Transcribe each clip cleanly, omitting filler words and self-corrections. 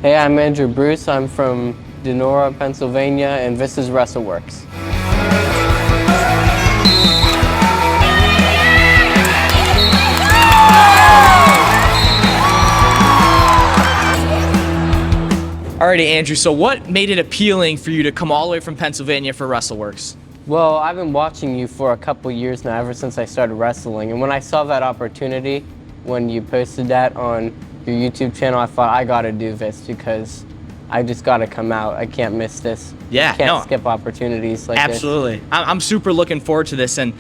Hey, I'm Andrew Bruce. I'm from Denora, Pennsylvania, and this is WrestleWorks. Alrighty, Andrew, so what made it appealing for you to come all the way from Pennsylvania for WrestleWorks? Well, I've been watching you for a couple years now, ever since I started wrestling. And when I saw that opportunity, when you posted that on your YouTube channel, I thought, I gotta do this because I just gotta come out. I can't miss this. Yeah, Can't skip opportunities like this. Absolutely. I'm super looking forward to this. And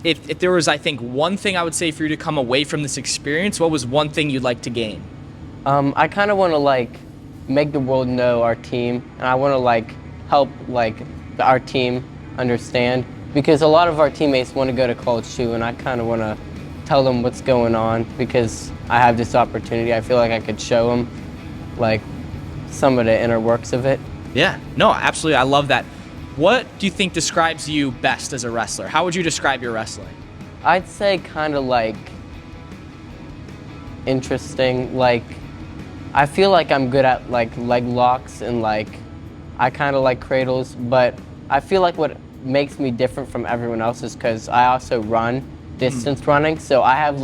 if there was, I think, one thing I would say for you to come away from this experience, what was one thing you'd like to gain? I kind of want to make the world know our team, and I want to help our team understand, because a lot of our teammates want to go to college too, and I kind of want to tell them what's going on because I have this opportunity. I feel like I could show them some of the inner works of it. Yeah, no, absolutely. I love that. What do you think describes you best as a wrestler? How would you describe your wrestling? I'd say kind of interesting. I feel like I'm good at leg locks, and I kind of like cradles, but I feel like what makes me different from everyone else is because I also run distance running, so I have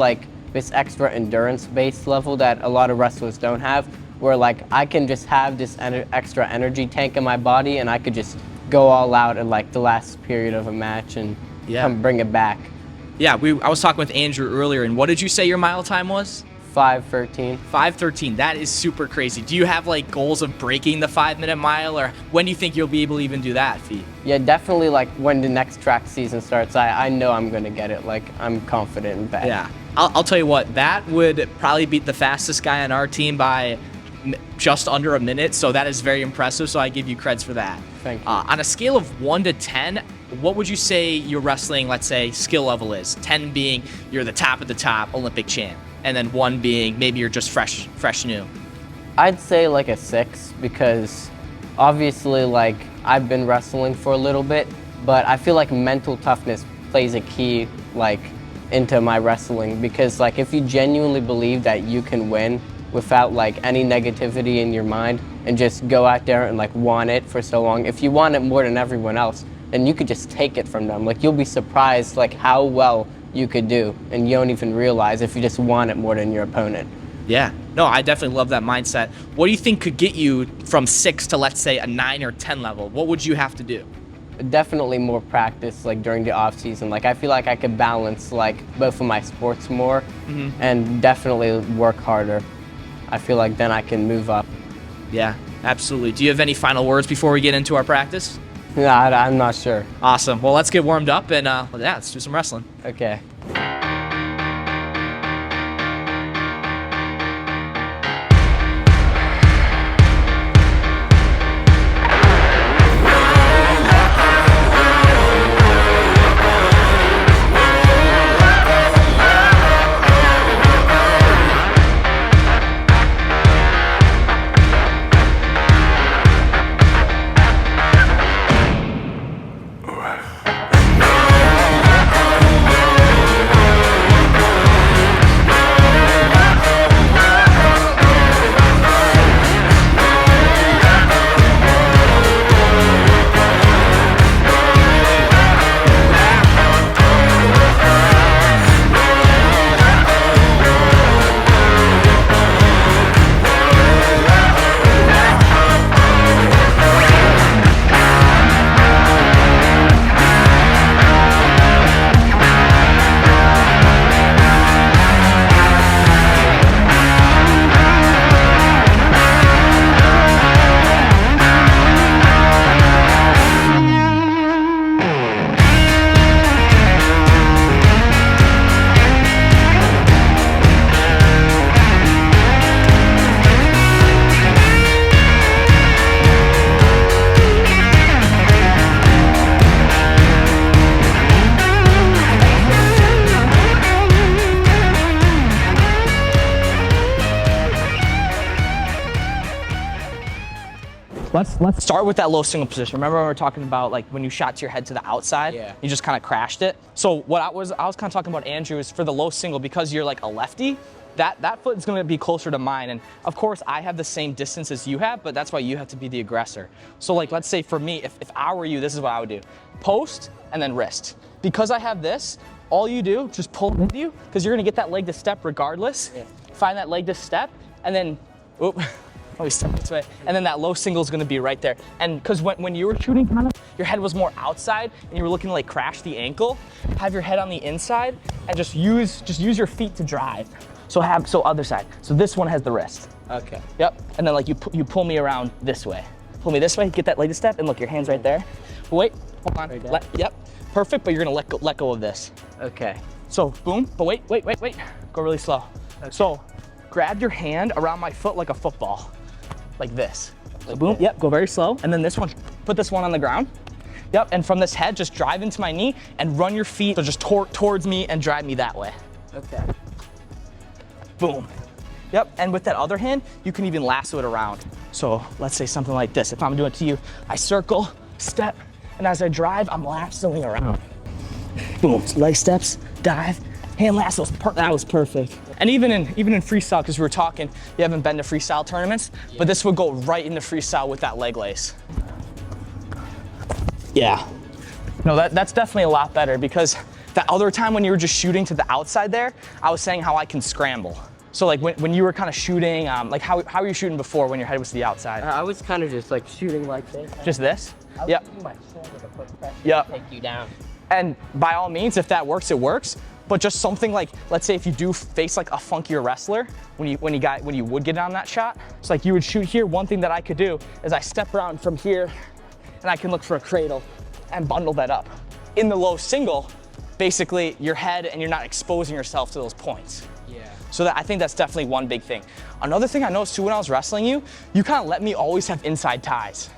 this extra endurance based level that a lot of wrestlers don't have, where I can just have this extra energy tank in my body, and I could just go all out at the last period of a match and bring it back. Yeah, I was talking with Andrew earlier, and what did you say your mile time was? 5:13. 5:13. That is super crazy. Do you have goals of breaking the 5-minute mile, or when do you think you'll be able to even do that feat? Yeah, definitely when the next track season starts, I know I'm gonna get it. I'm confident in that. Yeah, I'll tell you what, that would probably beat the fastest guy on our team by just under a minute, so that is very impressive, so I give you creds for that. Thank you. On a scale of 1 to 10, what would you say your wrestling, let's say, skill level is? 10 being you're the top of the top Olympic champ, and then 1 being maybe you're just fresh new. I'd say a 6, because obviously I've been wrestling for a little bit, but I feel like mental toughness plays a key into my wrestling, because if you genuinely believe that you can win without any negativity in your mind and just go out there and want it for so long, if you want it more than everyone else, then you could just take it from them. You'll be surprised how well you could do, and you don't even realize if you just want it more than your opponent. Yeah, no, I definitely love that mindset. What do you think could get you from 6 to, let's say, a 9 or 10 level? What would you have to do? Definitely more practice during the off season. I feel like I could balance both of my sports more, and definitely work harder. I feel like then I can move up. Yeah, absolutely. Do you have any final words before we get into our practice? No, I'm not sure. Awesome. Well, let's get warmed up, and let's do some wrestling. Okay. Let's start with that low single position. Remember when we were talking about when you shot to your head to the outside? Yeah. You just kind of crashed it. So what I was kind of talking about, Andrew, is for the low single, because you're a lefty, that foot is gonna be closer to mine. And of course I have the same distance as you have, but that's why you have to be the aggressor. So like, let's say for me, if I were you, this is what I would do. Post and then wrist. Because I have this, all you do, just pull it with you, because you're gonna get that leg to step regardless. Yeah. Find that leg to step, and then, oop, let me step this way. And then that low single is gonna be right there. And because when you were shooting, kind of, your head was more outside, and you were looking to like crash the ankle, have your head on the inside, and just use your feet to drive. So other side. So this one has the wrist. Okay. Yep, and then like you pull me around this way. Pull me this way, get that leg to step, and look, your hand's right there. But wait, hold on, right yep. Perfect, but you're gonna let go of this. Okay. So boom, but wait. Go really slow. Okay. So grab your hand around my foot like a football, like this. So boom, yep, go very slow. And then this one, put this one on the ground. Yep, and from this head, just drive into my knee and run your feet, so just towards me and drive me that way. Okay. Boom. Yep, and with that other hand, you can even lasso it around. So let's say something like this. If I'm doing it to you, I circle, step, and as I drive, I'm lassoing around. Boom, leg steps, dive, hand lassos, that was perfect. And even in freestyle, because we were talking, you haven't been to freestyle tournaments, but this would go right into freestyle with that leg lace. Yeah. No, that's definitely a lot better, because that other time when you were just shooting to the outside there, I was saying how I can scramble. So like when you were kind of shooting, like how were you shooting before when your head was to the outside? I was kind of just like shooting like this. Just this? I was using my shoulder to put pressure to take you down. And by all means, if that works, it works. But just something like, let's say if you do face like a funkier wrestler, when you would get on that shot, it's like you would shoot here. One thing that I could do is I step around from here, and I can look for a cradle and bundle that up. In the low single, basically your head and you're not exposing yourself to those points. Yeah. So I think that's definitely one big thing. Another thing I noticed too when I was wrestling you kind of let me always have inside ties.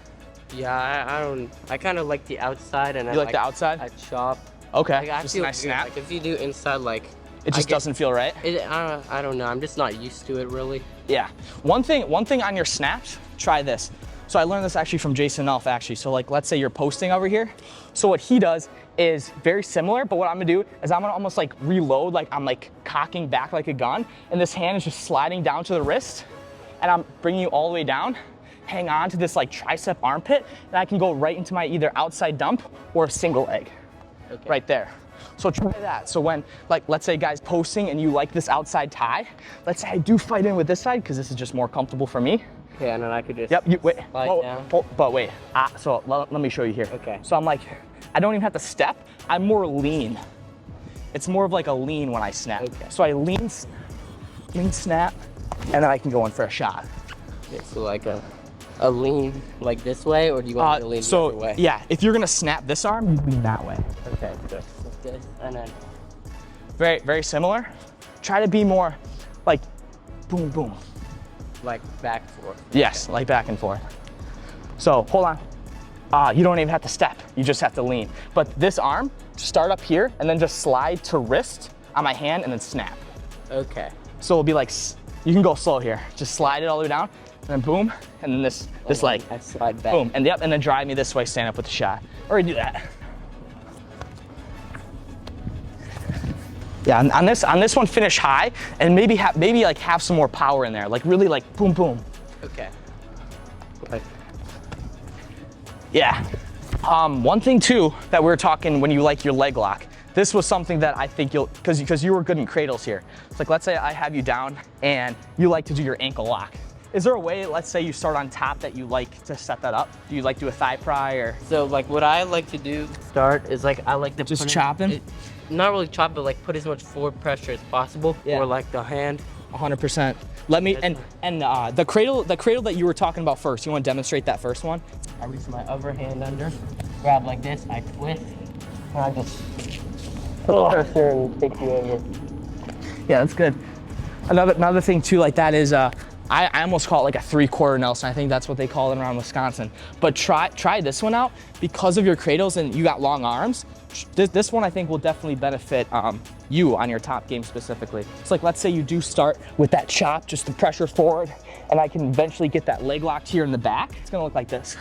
Yeah, I kind of like the outside, and you like the outside? I chop. Okay, like, I just feel a nice snap. Like if you do inside, like it just doesn't feel right. I don't know. I'm just not used to it really. Yeah. One thing on your snaps, try this. So I learned this actually from Jason Elf actually. So like, let's say you're posting over here. So what he does is very similar, but what I'm gonna do is I'm gonna almost like reload, like I'm like cocking back like a gun, and this hand is just sliding down to the wrist, and I'm bringing you all the way down. Hang on to this like tricep armpit, and I can go right into my either outside dump or a single leg. Okay. Right there. So try that. So when, like, let's say guys posting and you like this outside tie, let's say I do fight in with this side because this is just more comfortable for me. Yeah, and then I could just slide down. But wait, so let me show you here. Okay. So I'm like, I don't even have to step. I'm more lean. It's more of like a lean when I snap. Okay. So I lean, snap, and then I can go in for a shot. Okay, so like a lean like this way, or do you want me to lean the other way? Yeah, if you're gonna snap this arm, you lean that way. Okay, good. Like this, and then. Very, very similar. Try to be more like boom, boom. Like back and forth. Yes, like back and forth. So hold on. You don't even have to step. You just have to lean. But this arm, start up here and then just slide to wrist on my hand and then snap. Okay. So it'll be like, you can go slow here. Just slide it all the way down and then boom. And then this leg. I slide back. Boom. And yep, and then drive me this way, stand up with the shot. Or do that. Yeah, on this one, finish high and maybe have some more power in there, like really like boom, boom. Okay. Okay. Yeah. One thing too that we were talking when you like your leg lock. This was something that I think because you were good in cradles here. It's like, let's say I have you down and you like to do your ankle lock. Is there a way, let's say you start on top, that you like to set that up? Do you like do a thigh pry or? So like what I like to do is like I like to just chopping. Not really chop, but like put as much forward pressure as possible, or like the hand. 100%. Let me and the cradle that you were talking about first. You want to demonstrate that first one? I reach my other hand under, grab like this, I twist, and I just put pressure and take you over. Yeah, that's good. Another thing too like that is I almost call it like a 3/4 Nelson. I think that's what they call it around Wisconsin. But try this one out because of your cradles and you got long arms. This one I think will definitely benefit you on your top game specifically. It's like, let's say you do start with that chop, just the pressure forward, and I can eventually get that leg locked here in the back. It's gonna look like this.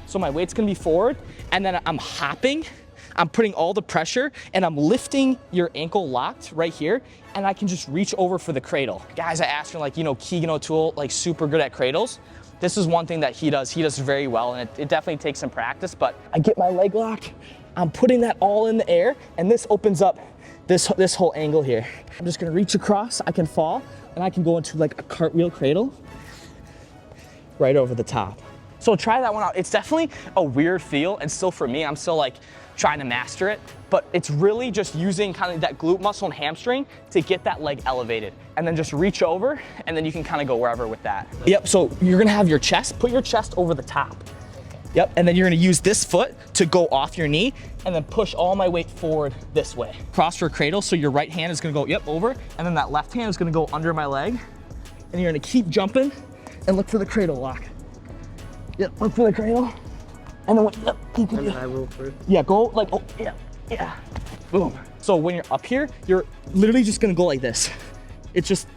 So my weight's gonna be forward, and then I'm hopping I'm putting all the pressure and I'm lifting your ankle locked right here, and I can just reach over for the cradle. Guys, I asked me, like, you know, Keegan O'Toole, like, super good at cradles. This is one thing that he does very well, and it definitely takes some practice, but I get my leg locked, I'm putting that all in the air, and this opens up this whole angle here. I'm just gonna reach across, I can fall, and I can go into like a cartwheel cradle right over the top. So try that one out. It's definitely a weird feel, and still for me, I'm still like trying to master it, but it's really just using kind of that glute muscle and hamstring to get that leg elevated, and then just reach over, and then you can kind of go wherever with that. Yep, so you're gonna have your chest, put your chest over the top. Yep, and then you're gonna use this foot to go off your knee and then push all my weight forward this way. Cross for a cradle, so your right hand is gonna go, yep, over, and then that left hand is gonna go under my leg, and you're gonna keep jumping and look for the cradle lock. Yep, look for the cradle, and then, yep, you can, I roll through. yeah, go like, oh, yeah, boom. So when you're up here, you're literally just gonna go like this. It's just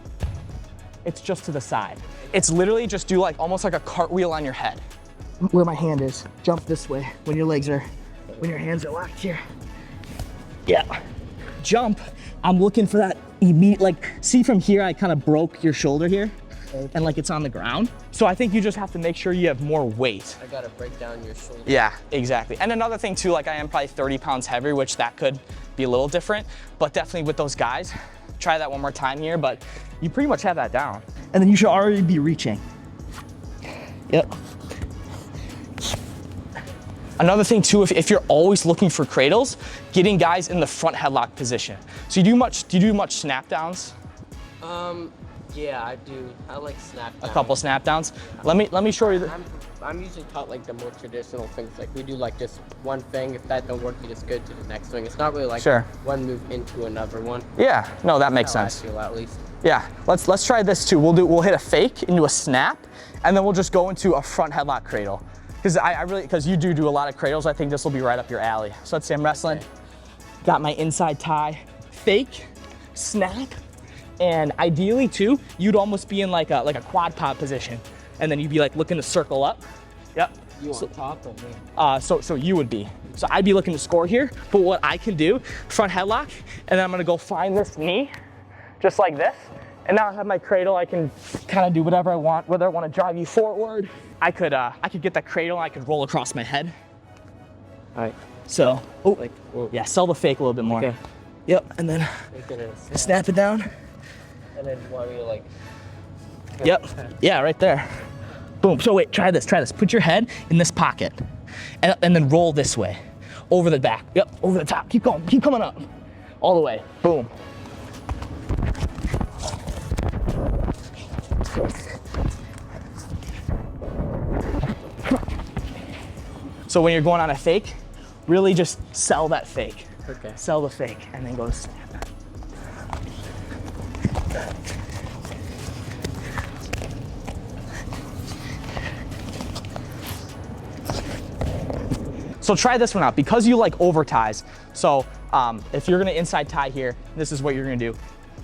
to the side. It's literally just do like, almost like a cartwheel on your head. Where my hand is, jump this way when your hands are locked here. Yeah, jump. I'm looking for that immediate, like, see from here, I kind of broke your shoulder here, and like it's on the ground. So I think you just have to make sure you have more weight. I gotta break down your shoulder. Yeah, exactly. And another thing too, like I am probably 30 pounds heavier, which that could be a little different, but definitely with those guys, try that one more time here, but you pretty much have that down. And then you should already be reaching. Yep. Another thing too, if you're always looking for cradles, getting guys in the front headlock position. So do you do much snap downs? Yeah, I do. I like snap down. A couple snap downs. Let me show you. I'm usually taught like the more traditional things. Like we do like just one thing. If that don't work, you just go to the next thing. It's not really like one move into another one. Yeah, no, that makes sense. I feel at least. Yeah, let's try this too. We'll hit a fake into a snap, and then we'll just go into a front headlock cradle. Because you do a lot of cradles, I think this will be right up your alley. So let's say I'm wrestling, got my inside tie, fake, snap, and ideally too, you'd almost be in like a quad pop position, and then you'd be like looking to circle up. Yep. You on top of me? So you would be. So I'd be looking to score here, but what I can do, front headlock, and then I'm gonna go find this knee, just like this. And now I have my cradle, I can kind of do whatever I want, whether I want to drive you forward. I could get that cradle, I could roll across my head. All right. So, yeah, sell the fake a little bit more. Okay. Yep, and then snap it down. And then you want me to like... Yep, yeah, right there. Boom, so wait, try this. Put your head in this pocket, and then roll this way, over the back. Yep, over the top, keep going, keep coming up. All the way, boom. So when you're going on a fake, really just sell that fake. Okay. Sell the fake and then go to snap. So try this one out because you like over ties. So if you're gonna inside tie here, this is what you're gonna do.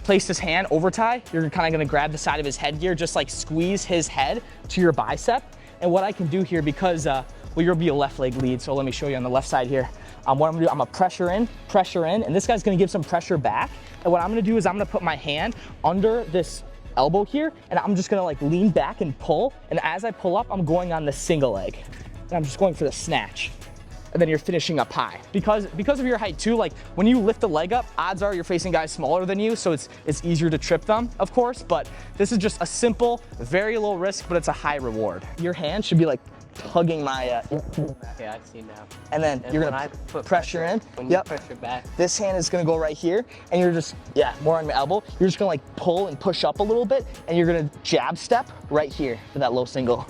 Place this hand over tie, you're kind of gonna grab the side of his headgear, just like squeeze his head to your bicep. And what I can do here, because well, you'll be a left leg lead, so let me show you on the left side here. What I'm gonna do, I'm gonna pressure in, and this guy's gonna give some pressure back. And what I'm gonna do is I'm gonna put my hand under this elbow here, and I'm just gonna like lean back and pull. And as I pull up, I'm going on the single leg. And I'm just going for the snatch. And then you're finishing up high. Because of your height too, like when you lift the leg up, odds are you're facing guys smaller than you, so it's easier to trip them, of course, but this is just a simple, very low risk, but it's a high reward. Your hand should be like tugging my, Okay, I see now. and then you're gonna put pressure in. When you pressure back. This hand is gonna go right here, and you're just, more on your elbow. You're just gonna like pull and push up a little bit, and you're gonna jab step right here for that low single.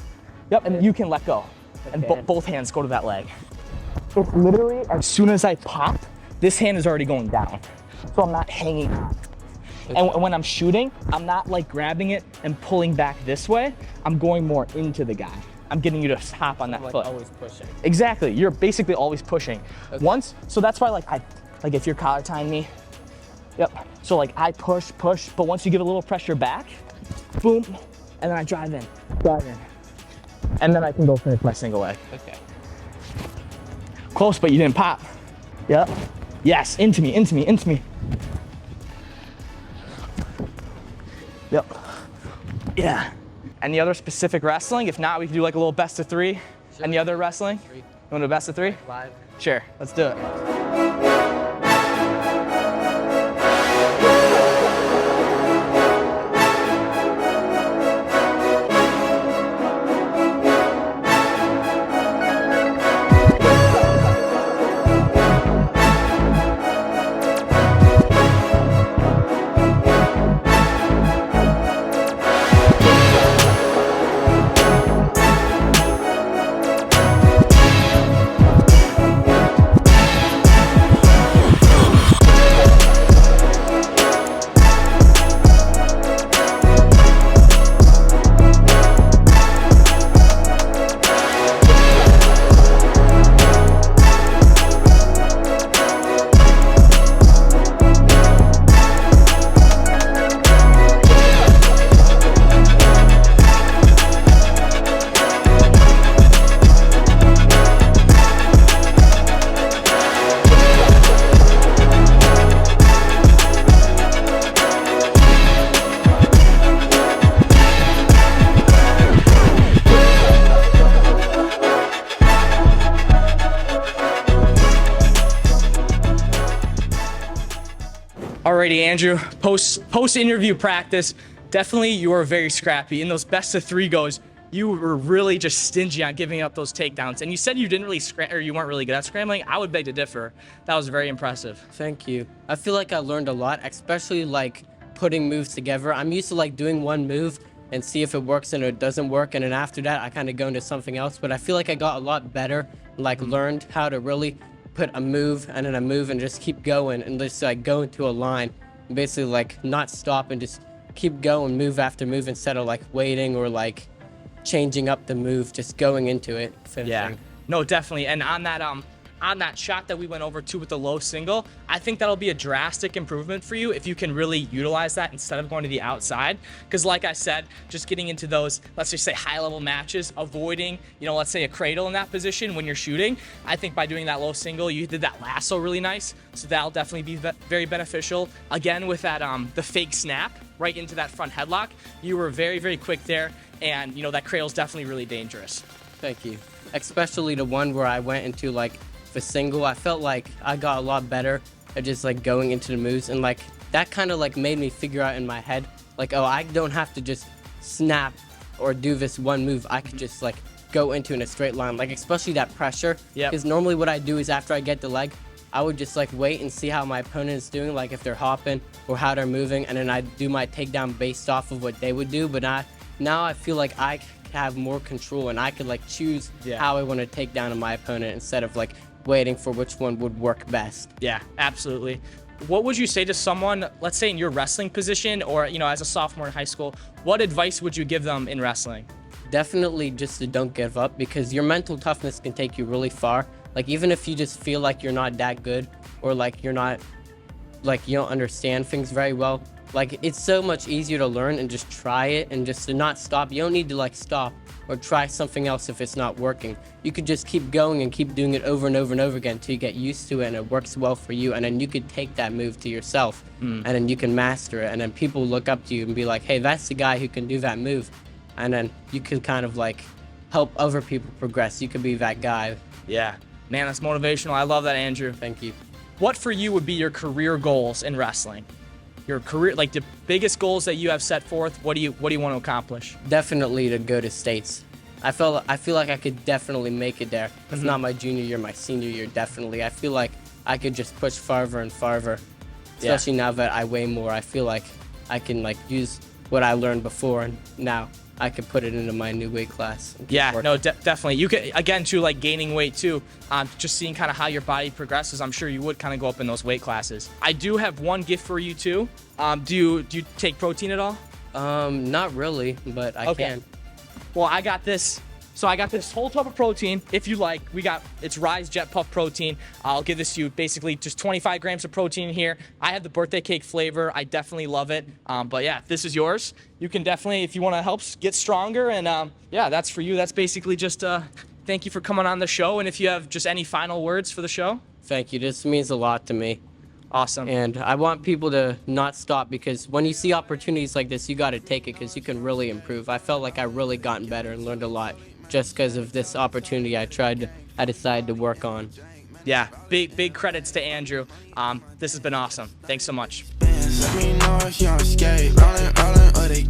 Yep, and you can let go. And both hands go to that leg. It's literally, as soon as I pop, this hand is already going down. So I'm not hanging on. And when I'm shooting, I'm not like grabbing it and pulling back this way. I'm going more into the guy. I'm getting you to hop on that foot. Always pushing. Exactly, you're basically always pushing. Okay. So that's why like if you're collar tying me, so like I push, but once you give a little pressure back, boom, and then I drive in. And then I can go finish my single leg. Okay. Close, but you didn't pop. Yep. Yes, into me, into me, into me. Yep. Yeah. Any other specific wrestling? If not, we can do like a little best of three. Sure. Any other wrestling? You want to do best of three? Live. Sure, let's do it. Alrighty, Andrew, post interview practice, definitely you were very scrappy. In those best of three goes, you were really just stingy on giving up those takedowns. And you said you didn't really you weren't really good at scrambling. I would beg to differ. That was very impressive. Thank you. I feel like I learned a lot, especially like putting moves together. I'm used to like doing one move and see if it works and it doesn't work, and then after that I kind of go into something else. But I feel like I got a lot better, like learned how to really put a move and then a move and just keep going and just like go into a line and basically like not stop and just keep going move after move instead of like waiting or like changing up the move, just going into it, finishing. Yeah, no, definitely. And on that shot that we went over to with the low single, I think that'll be a drastic improvement for you if you can really utilize that instead of going to the outside. Because like I said, just getting into those, let's just say high level matches, avoiding, you know, let's say a cradle in that position when you're shooting, I think by doing that low single, you did that lasso really nice. So that'll definitely be very beneficial. Again, with that, the fake snap right into that front headlock, you were very, very quick there. And you know, that cradle's definitely really dangerous. Thank you. Especially the one where I went into like the single, I felt like I got a lot better at just like going into the moves, and like that kind of like made me figure out in my head like, oh, I don't have to just snap or do this one move. I could just like go into in a straight line, like especially that pressure. Yeah. Because normally what I do is after I get the leg, I would just like wait and see how my opponent is doing, like if they're hopping or how they're moving, and then I do my takedown based off of what they would do. But now I feel like I have more control and I could like choose how I want to take down my opponent instead of like waiting for which one would work best. Yeah, absolutely. What would you say to someone, let's say in your wrestling position or, you know, as a sophomore in high school, what advice would you give them in wrestling? Definitely just to don't give up, because your mental toughness can take you really far. Like even if you just feel like you're not that good or like you're not, like you don't understand things very well, like it's so much easier to learn and just try it and just to not stop. You don't need to like stop or try something else if it's not working. You could just keep going and keep doing it over and over and over again until you get used to it and it works well for you, and then you could take that move to yourself and then you can master it, and then people look up to you and be like, hey, that's the guy who can do that move, and then you can kind of like help other people progress. You could be that guy. Yeah, man, that's motivational. I love that, Andrew. Thank you. What for you would be your career goals in wrestling? Your career, like the biggest goals that you have set forth, what do you want to accomplish? Definitely to go to states. I feel like I could definitely make it there. If not my junior year, my senior year, definitely. I feel like I could just push farther and farther, especially now that I weigh more. I feel like I can like use what I learned before, and now I could put it into my new weight class. Yeah, no, definitely. You could, again, too, like gaining weight too, just seeing kind of how your body progresses, I'm sure you would kind of go up in those weight classes. I do have one gift for you too. Do you take protein at all? Not really, but I can. Well, I got this. So I got this whole tub of protein. If you like, it's Rise Jet Puff protein. I'll give this to you, basically just 25 grams of protein in here. I have the birthday cake flavor. I definitely love it. But yeah, this is yours. You can definitely, if you want to help get stronger, and yeah, that's for you. That's basically just thank you for coming on the show. And if you have just any final words for the show. Thank you. This means a lot to me. Awesome. And I want people to not stop, because when you see opportunities like this, you got to take it, because you can really improve. I felt like I really gotten better and learned a lot just because of this opportunity I decided to work on. Yeah, big credits to Andrew. This has been awesome. Thanks so much. Let me know if you on skate, rollin' with the